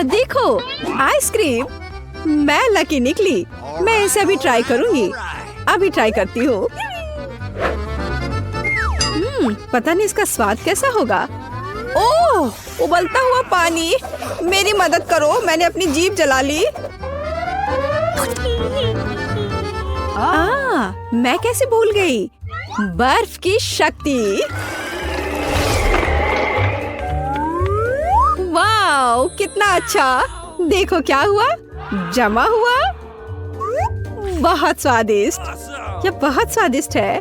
ओह देखो, आइसक्रीम। मैं लकी निकली। मैं इसे अभी ट्राई करूंगी। अभी ट्राई करती हूँ। पता नहीं इसका स्वाद कैसा होगा। ओह, उबलता हुआ पानी। मेरी मदद करो, मैंने अपनी जीभ जला ली। मैं कैसे भूल गई? बर्फ की शक्ति। वाओ, कितना अच्छा। देखो क्या हुआ, जमा हुआ। बहुत स्वादिष्ट। यह बहुत स्वादिष्ट है।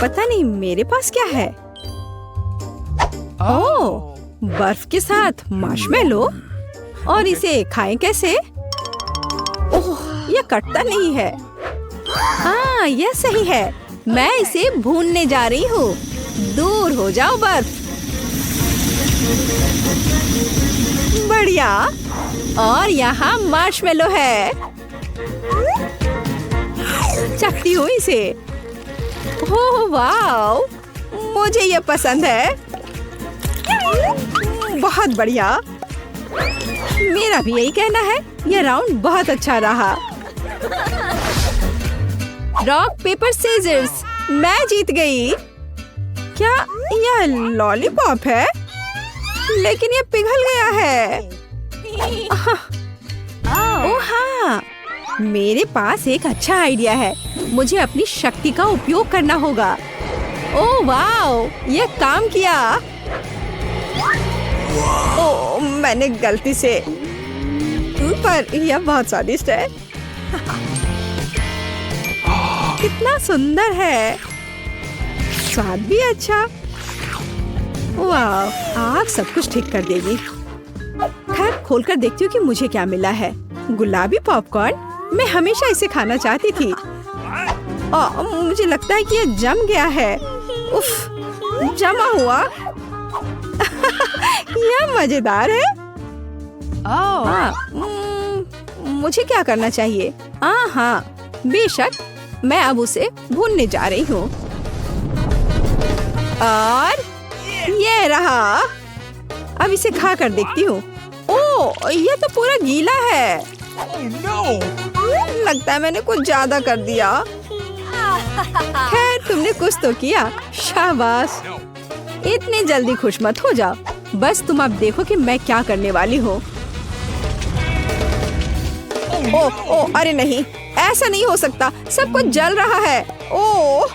पता नहीं मेरे पास क्या है। ओह, बर्फ के साथ मार्शमेलो। और इसे खाएं कैसे? ओह, यह कटता नहीं है। हाँ, यह सही है। मैं इसे भूनने जा रही हूँ। दूर हो जाओ बर्फ। बढ़िया। और यहाँ मार्शमेलो है। चखती हूँ इसे। ओह वाओ, मुझे ये पसंद है। बहुत बढ़िया। मेरा भी यही कहना है। यह राउंड बहुत अच्छा रहा। Rock paper scissors. मैं जीत गई। क्या यह लॉलीपॉप है? लेकिन यह पिघल गया है। ओह हाँ, मेरे पास एक अच्छा आइडिया है। मुझे अपनी शक्ति का उपयोग करना होगा। ओह वाओ, यह काम किया। ओह, मैंने गलती से। पर यह बहुत स्वादिष्ट है। कितना सुंदर है। स्वाद भी अच्छा। वाह, आग सब कुछ ठीक कर देगी। खैर, खोलकर देखती हूँ कि मुझे क्या मिला है। गुलाबी पॉपकॉर्न। मैं हमेशा इसे खाना चाहती थी। मुझे लगता है कि यह जम गया है। उफ, जमा हुआ। यह मजेदार है। मुझे क्या करना चाहिए? हाँ, बेशक। मैं अब उसे भूनने जा रही हूँ। और ये रहा। अब इसे खा कर देखती हूँ। ओह, यह तो पूरा गीला है। लगता है मैंने कुछ ज्यादा कर दिया। खैर, तुमने कुछ तो किया। शाबाश। इतनी जल्दी खुश मत हो जाओ। बस तुम अब देखो कि मैं क्या करने वाली हूँ। ओह, अरे नहीं, ऐसा नहीं हो सकता। सब कुछ जल रहा है। ओह,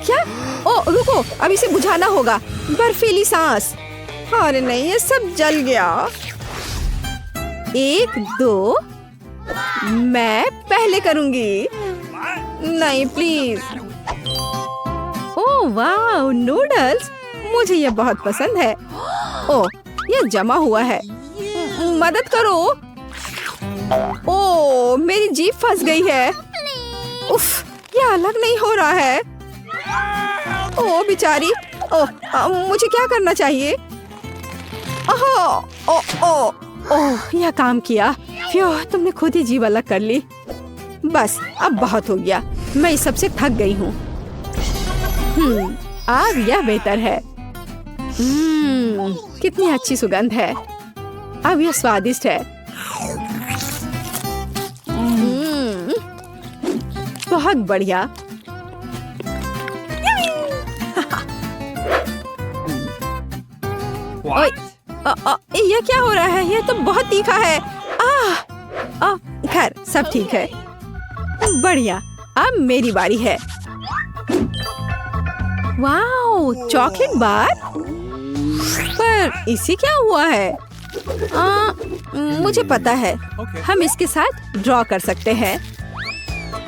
क्या? ओह, रुको, अब इसे बुझाना होगा। बर्फीली सांस। अरे नहीं, ये सब जल गया। 1, 2। मैं पहले करूंगी। नहीं, प्लीज। ओह वाह, नूडल्स। मुझे ये बहुत पसंद है। ओह, ये जमा हुआ है। मदद करो। ओह, मेरी जीभ फंस गई है। उफ, ये अलग नहीं हो रहा है। ओह बेचारी। ओह, मुझे क्या करना चाहिए? ओह, ओह, ओह, ओह, यह काम किया। फ्यू, तुमने खुद ही जीभ अलग कर ली। बस, अब बहुत हो गया। मैं इस सबसे थक गई हूँ। अब यह बेहतर है। कितनी अच्छी सुगंध है। अब यह स्वादिष्ट है। बहुत बढ़िया। ओए, यह क्या हो रहा है? यह तो बहुत तीखा है। खैर, सब ठीक है। बढ़िया। अब मेरी बारी है। Wow, chocolate bar. पर इसे क्या हुआ है? मुझे पता है। हम इसके साथ ड्रॉ कर सकते हैं।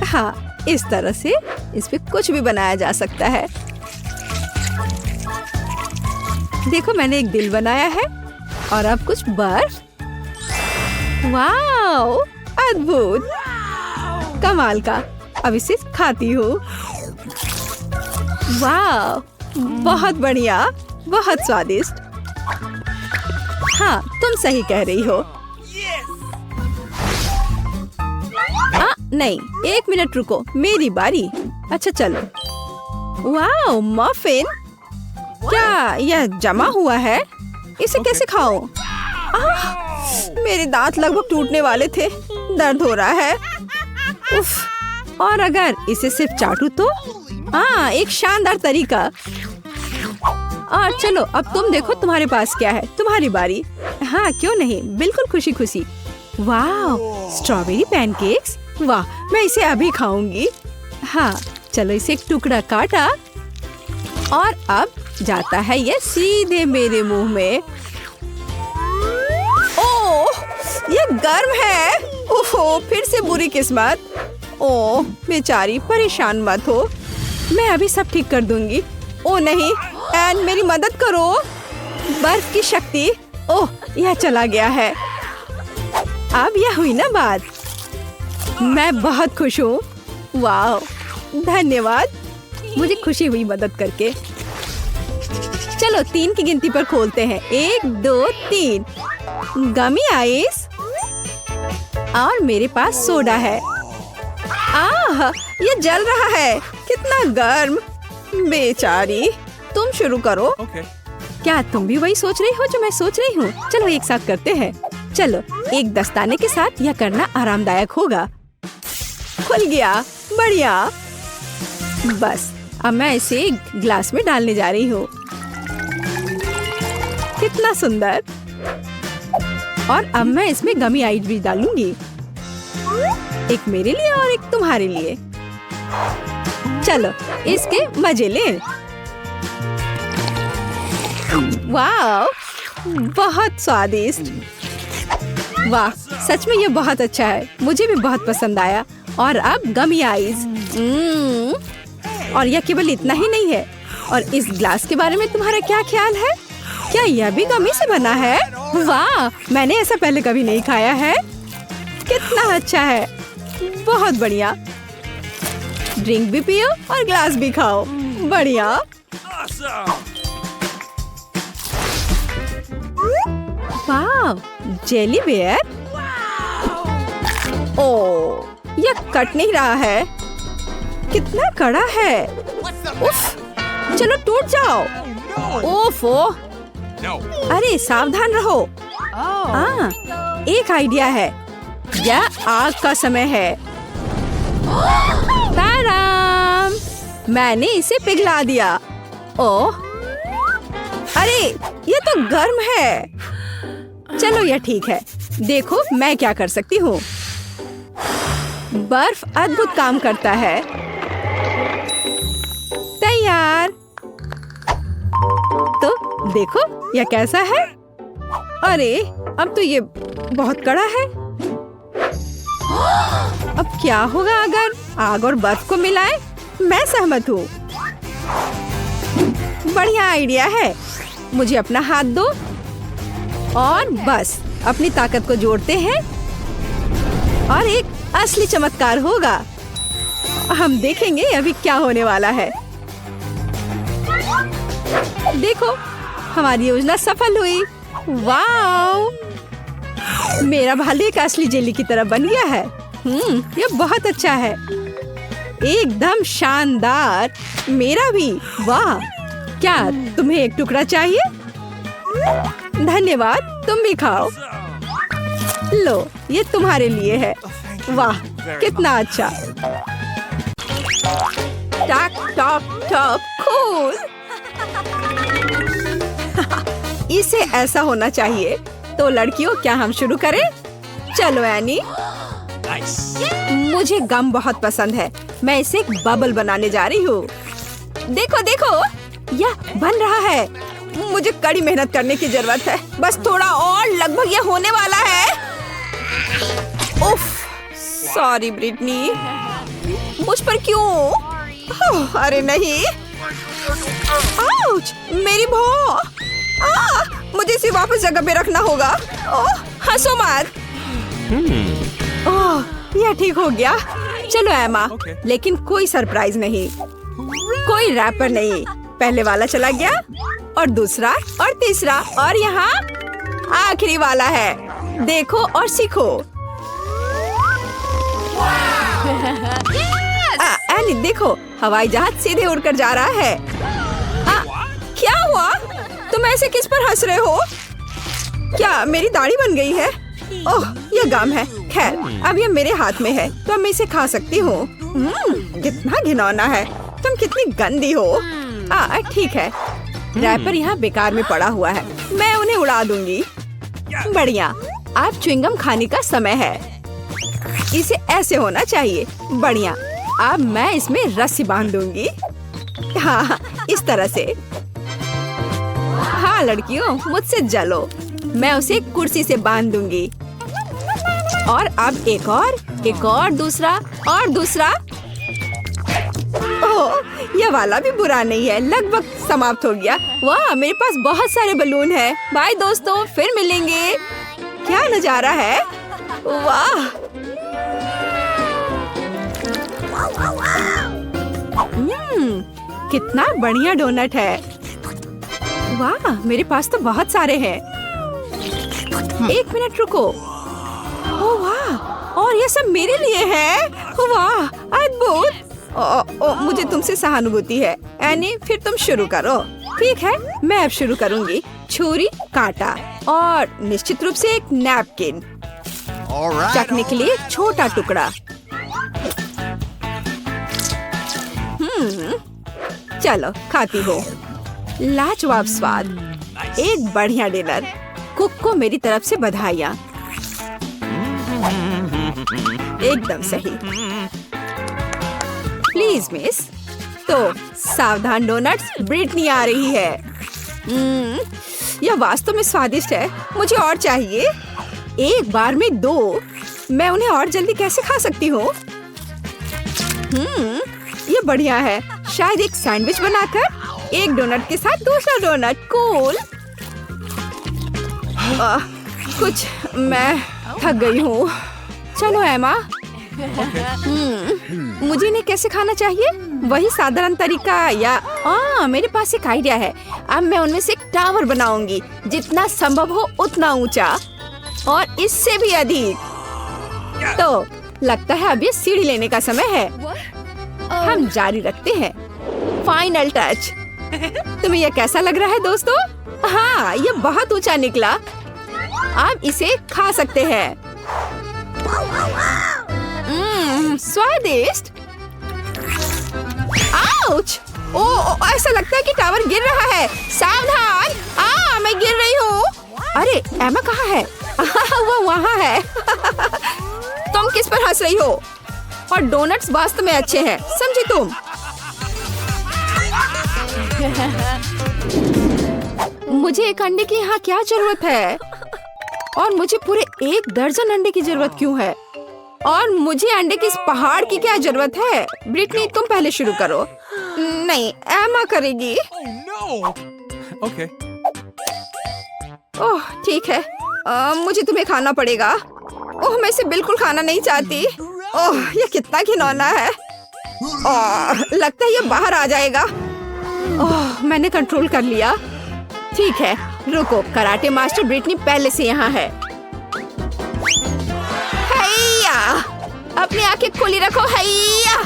हाँ, इस तरह से इस पे कुछ भी बनाया जा सकता है। देखो, मैंने एक दिल बनाया है। और अब कुछ बर्फ। वाओ, अद्भुत। कमाल का। अब इसे खाती हूँ। वाह, बहुत बढ़िया। बहुत स्वादिष्ट। हाँ, तुम सही कह रही हो। नहीं, 1 मिनट रुको, मेरी बारी। अच्छा चलो। वाह, मफिन। क्या यह जमा हुआ है? इसे कैसे खाऊं? मेरे दांत लगभग टूटने वाले थे। दर्द हो रहा है। उफ। और अगर इसे सिर्फ चाटू तो? हाँ, एक शानदार तरीका। और चलो अब तुम देखो तुम्हारे पास क्या है। तुम्हारी बारी। हाँ क्यों नहीं, बिल्कुल खुशी खुशी। वाह, स्ट्रॉबेरी पैनकेक्स। वाह, मैं इसे अभी खाऊंगी। हाँ चलो, इसे एक टुकड़ा काटा और अब जाता है ये सीधे मेरे मुंह में। ओह, ये गर्म है। ओह, फिर से बुरी किस्मत। ओह बेचारी, परेशान मत हो, मैं अभी सब ठीक कर दूंगी। ओह नहीं, एन मेरी मदद करो। बर्फ की शक्ति। ओह, यह चला गया है। अब यह हुई ना बात। मैं बहुत खुश हूँ। वाह, धन्यवाद, मुझे खुशी हुई मदद करके। चलो 3 की गिनती पर खोलते हैं। 1 2 3। गमी आइस और मेरे पास सोडा है। आह, ये जल रहा है। कितना गर्म। बेचारी, तुम शुरू करो। क्या तुम भी वही सोच रही हो जो मैं सोच रही हूँ? चलो एक साथ करते हैं। चलो, एक दस्ताने के साथ यह करना आरामदायक होगा। खुल गया, बढ़िया। बस अब मैं इसे एक ग्लास में डालने जा रही हूँ। कितना सुंदर। और अब मैं इसमें गमी आइस भी डालूंगी। एक मेरे लिए और एक तुम्हारे लिए। चलो इसके मजे लें। वाह, बहुत स्वादिष्ट। वाह, सच में ये बहुत अच्छा है। मुझे भी बहुत पसंद आया। और अब गमी आइस। और यह केवल इतना ही नहीं है। और इस ग्लास के बारे में तुम्हारा क्या ख्याल है? क्या यह भी गमी से बना है? वाह, मैंने ऐसा पहले कभी नहीं खाया है। कितना अच्छा है, बहुत बढ़िया। ड्रिंक भी पियो और ग्लास भी खाओ। बढ़िया। वाह, जेली बेयर। ओह, यह कट नहीं रहा है। कितना कड़ा है। उफ, चलो टूट जाओ। ओफो, अरे सावधान रहो। एक आइडिया है। यह आग का समय है। ताराम, मैंने इसे पिघला दिया। ओह, अरे ये तो गर्म है। चलो यह ठीक है। देखो मैं क्या कर सकती हूँ। बर्फ अद्भुत काम करता है। तैयार। तो देखो यह कैसा है। अरे अब तो ये बहुत कड़ा है। अब क्या होगा अगर आग और बर्फ को मिलाएं? मैं सहमत हूँ। बढ़िया आइडिया है। मुझे अपना हाथ दो और बस अपनी ताकत को जोड़ते हैं और एक असली चमत्कार होगा। हम देखेंगे अभी क्या होने वाला है। देखो, हमारी योजना सफल हुई। वाओ, मेरा भालू एक असली जेली की तरह बन गया है। ये बहुत अच्छा है, एकदम शानदार। मेरा भी। वाह, क्या तुम्हें एक टुकड़ा चाहिए? धन्यवाद, तुम भी खाओ। लो, ये तुम्हारे लिए है। वाह, कितना अच्छा। टक टक टक, कूल। इसे ऐसा होना चाहिए। तो लड़कियों, क्या हम शुरू करें? चलो एनी। मुझे गम बहुत पसंद है। मैं इसे एक बबल बनाने जा रही हूँ। देखो देखो, यह बन रहा है। मुझे कड़ी मेहनत करने की जरूरत है। बस थोड़ा और, लगभग यह होने वाला है। उफ, सॉरी ब्रिटनी। मुझ पर क्यों? अरे नहीं। आउच, मेरी भौं। मुझे इसे वापस जगह पे रखना होगा। ओह, हंसो मत। ओह, यह ठीक हो गया। चलो एमा, लेकिन कोई सरप्राइज नहीं, कोई रैपर नहीं। पहले वाला चला गया और दूसरा और तीसरा और यहाँ आखिरी वाला है। देखो और सीखो। एनी देखो, हवाई जहाज सीधे उड़कर जा रहा है। क्या हुआ? तुम ऐसे किस पर हंस रहे हो? क्या मेरी दाढ़ी बन गई है? ओह, ये गम है। खैर, अब ये मेरे हाथ में है तो मैं इसे खा सकती हूँ। कितना घिनौना है। तुम कितनी गंदी हो। ठीक है, रैपर यहाँ बेकार में पड़ा हुआ है, मैं उन्हें उड़ा दूंगी। बढ़िया, अब च्युइंगम खाने का समय है। इसे ऐसे होना चाहिए। बढ़िया, अब मैं इसमें रस्सी बांध दूंगी। हाँ, इस तरह से। हाँ लड़कियों, मुझसे जलो। मैं उसे कुर्सी से बांध दूंगी। और अब एक और, दूसरा और दूसरा। ओह, यह वाला भी बुरा नहीं है, लगभग समाप्त हो गया। वाह, मेरे पास बहुत सारे बलून हैं। बाय दोस्तों, फिर मिलेंगे। क्या नजारा है। वाह। कितना बढ़िया डोनट है। वाह, मेरे पास तो बहुत सारे हैं। एक मिनट रुको। ओह वाह, और ये सब मेरे लिए है। वाह, अद्भुत। मुझे तुमसे सहानुभूति है। एनी, फिर तुम शुरू करो। ठीक है, मैं अब शुरू करूंगी। छुरी, कांटा और निश्चित रूप से एक नैपकिन। चखने के लिए छोटा टुकड़ा। चलो, खाती हो। लाजवाब स्वाद, एक बढ़िया डिनर। कुक को मेरी तरफ से बधाइयाँ। एकदम सही। Please miss. तो सावधान डोनट्स, ब्रिटनी आ रही है। यह वास्तव में स्वादिष्ट है। मुझे और चाहिए। एक बार में 2। मैं उन्हें और जल्दी कैसे खा सकती हूँ? ये बढ़िया है। शायद एक सैंडविच बनाकर एक डोनट के साथ दूसरा डोनट। कूल। कुछ मैं थक गई हूँ। चलो एमा। मुझे इन्हें कैसे खाना चाहिए? वही साधारण तरीका या मेरे पास एक आइडिया है। अब मैं उनमें से एक टावर बनाऊंगी, जितना संभव हो उतना ऊंचा और इससे भी अधिक। तो लगता है अब ये सीढ़ी लेने का समय है। हम जारी रखते हैं। Final touch. तुम्हें यह कैसा लग रहा है दोस्तों? हाँ, ये बहुत ऊंचा निकला। आप इसे खा सकते हैं। स्वादिष्ट। आउच! ऐसा लगता है कि टावर गिर रहा है। सावधान! मैं गिर रही हूँ। अरे एमा कहाँ है? वो वहाँ है। तुम किस पर हंस रही हो? और डोनट्स वास्तव में अच्छे हैं, समझी तुम? मुझे एक अंडे की यहाँ क्या जरूरत है? और मुझे पूरे 1 दर्जन अंडे की जरूरत क्यों है? और मुझे अंडे के इस पहाड़ की क्या जरूरत है? ब्रिटनी, तुम पहले शुरू करो। नहीं, एमा करेगी। Okay. ओह ठीक है। मुझे तुम्हें खाना पड़ेगा। ओह, मैं इसे बिल्कुल खाना नहीं चाहती। ओह, ये कितना घिनौना है। लगता है ये बाहर आ जाएगा। ओह, मैंने कंट्रोल कर लिया। ठीक है, रुको। कराटे मास्टर ब्रिटनी पहले से यहाँ है। हैया! अपनी आंखें खुली रखो। हैया!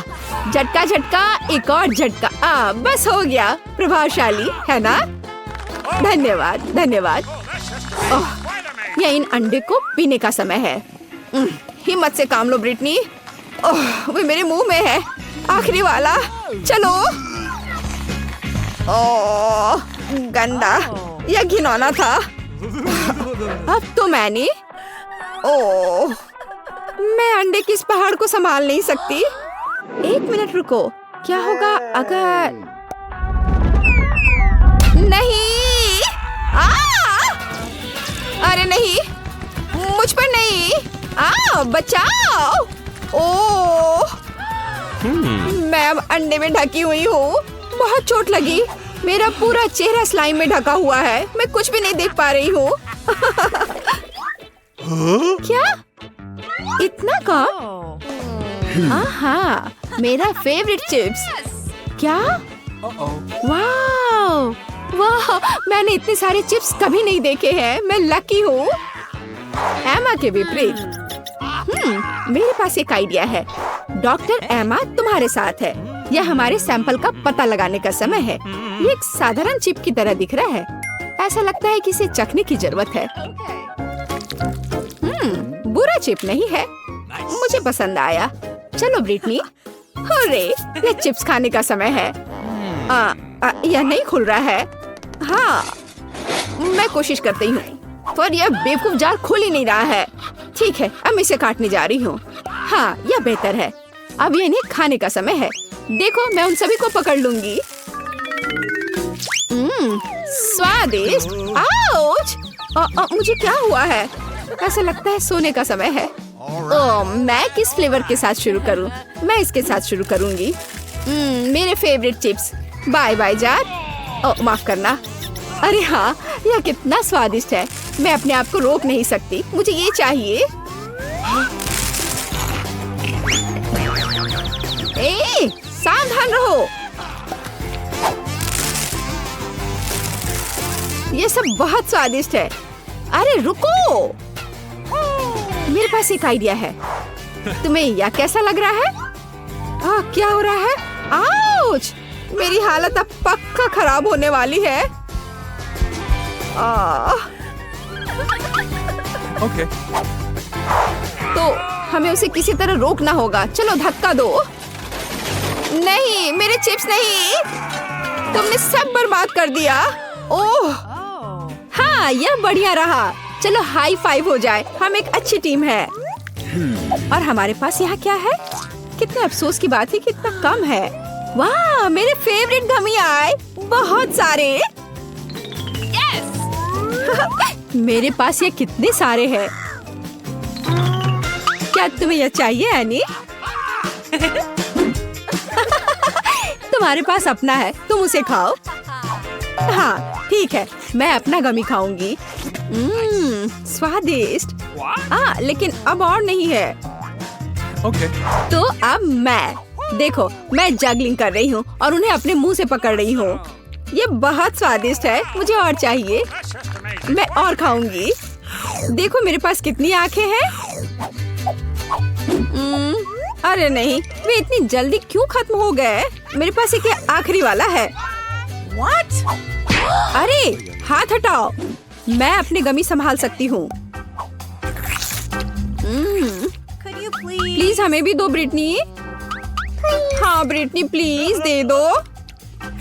झटका झटका, एक और झटका। बस हो गया। प्रभावशाली है ना? धन्यवाद, धन्यवाद। ओह, यह इन अंडे को पीने का समय है। हिम्मत से काम लो ब्रिटनी। ओह, वो मेरे मुंह में है। आखिरी वाला। चलो। ओह, गंदा। यह घिनौना था। अब तो मैंने। ओह, मैं अंडे की इस पहाड़ को संभाल नहीं सकती। 1 मिनट रुको। क्या होगा अगर नहीं? अरे नहीं, मुझ पर नहीं। बचाओ। ओह, मैं अब अंडे में ढकी हुई हूँ। बहुत चोट लगी। मेरा पूरा चेहरा स्लाइम में ढका हुआ है। मैं कुछ भी नहीं देख पा रही हूँ। क्या? इतना कम? हाँ, मेरा फेवरेट चिप्स। क्या? वाह, वाह! मैंने इतने सारे चिप्स कभी नहीं देखे हैं। मैं लकी हूँ। एमा के विपरीत। मेरे पास एक आइडिया है। डॉक्टर एमा तुम्हारे साथ है। यह हमारे सैंपल का पता लगाने का समय है। ये एक साधारण चिप की तरह दिख रहा है। ऐसा लगता है कि इसे चखने की जरूरत है। बुरा चिप नहीं है, मुझे पसंद आया। चलो ब्रिटनी, अरे ये चिप्स खाने का समय है। यह नहीं खुल रहा है। हाँ, मैं कोशिश करती हूँ, पर यह बेवकूफ जार खुल ही नहीं रहा है। ठीक है, अब मैं इसे काटने जा रही हूँ। हाँ, यह बेहतर है। अब ये इन्हें खाने का समय है। देखो, मैं उन सभी को पकड़ लूंगी। स्वादिष्ट। आउच! मुझे क्या हुआ है? ऐसा लगता है सोने का समय है। मैं किस फ्लेवर के साथ शुरू करूं? मैं इसके साथ शुरू करूंगी। मेरे favourite chips. Bye bye jar. माफ करना। अरे हाँ, यह कितना स्वादिष्ट है। मैं अपने आप को रोक नहीं सकती। मुझे ये चाहिए। सावधान रहो। ये सब बहुत स्वादिष्ट है। अरे रुको, मेरे पास एक आइडिया है। तुम्हें यह कैसा लग रहा है? क्या हो रहा है? आउच! मेरी हालत अब पक्का खराब होने वाली है। Okay. तो हमें उसे किसी तरह रोकना होगा। चलो धक्का दो। नहीं, मेरे चिप्स नहीं। तुमने सब बर्बाद कर दिया। ओह, हाँ, यह बढ़िया रहा। चलो हाई फाइव हो जाए। हम एक अच्छी टीम है। और हमारे पास यहाँ क्या है? कितने अफसोस की बात है कि इतना कम है। वाह, मेरे फेवरेट गमी आए, बहुत सारे। मेरे पास ये कितने सारे हैं। क्या तुम्हें यह चाहिए एनी? तुम्हारे पास अपना है, तुम उसे खाओ। हाँ ठीक है, मैं अपना गमी खाऊंगी। स्वादिष्ट। लेकिन अब और नहीं है। Okay. तो अब देखो, मैं जगलिंग कर रही हूँ और उन्हें अपने मुंह से पकड़ रही हूँ। ये बहुत स्वादिष्ट है, मुझे और चाहिए। मैं और खाऊंगी। देखो मेरे पास कितनी आंखें हैं। अरे नहीं, वे इतनी जल्दी क्यों खत्म हो गए? मेरे पास एक आखिरी वाला है। What? अरे हाथ हटाओ, मैं अपनी गमी संभाल सकती हूँ। प्लीज हमें भी दो ब्रिटनी। हाँ ब्रिटनी, प्लीज दे दो।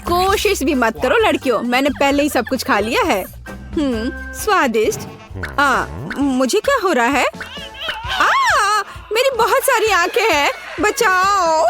कोशिश भी मत करो लड़कियों, मैंने पहले ही सब कुछ खा लिया है। स्वादिष्ट। मुझे क्या हो रहा है? मेरी बहुत सारी आंखें हैं, बचाओ।